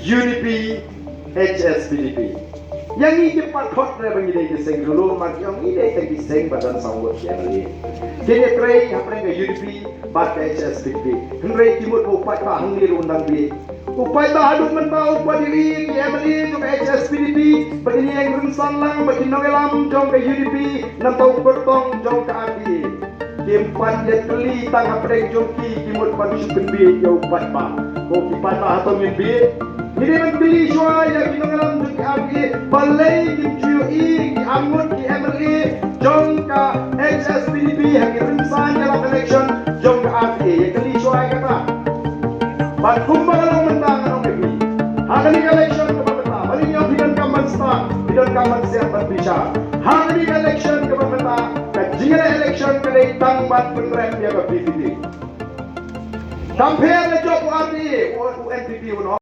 UDP HSPDP. Yang ini patut na bangide kiseng dulu mak yang ini tak kiseng badan sawut yang ini. Kini tray apa yang UDP bat HSPDP. Henry timut upai tak hendir undang bi. Upai tak aduk mentau upai diri yang ini jom HSPDP. Begini yang rensan lang bagi nogelam jom ke UDP nantau bertong jom ke API. Kimpan yang keli tang apa yang jom ki timut pada supenbi jauh upai pa. Kau kipai tak atau mimpi. Ini menteri jua yang dinongelam jom ke API. Balai kimcuyo i angut ki MLA jom ke HSPDP yang rensan dalam election jom ke API. Yang keli jua kata. Bat kumbang kalau mentang anong MLA. Hakan ni election ke peta. Balik yang bidang kaman start, bidang kaman siap berbisa. Hakan ni election ke peta. Kajingan election ke tang bat penrem dia ke PPP. Compare the job UNPP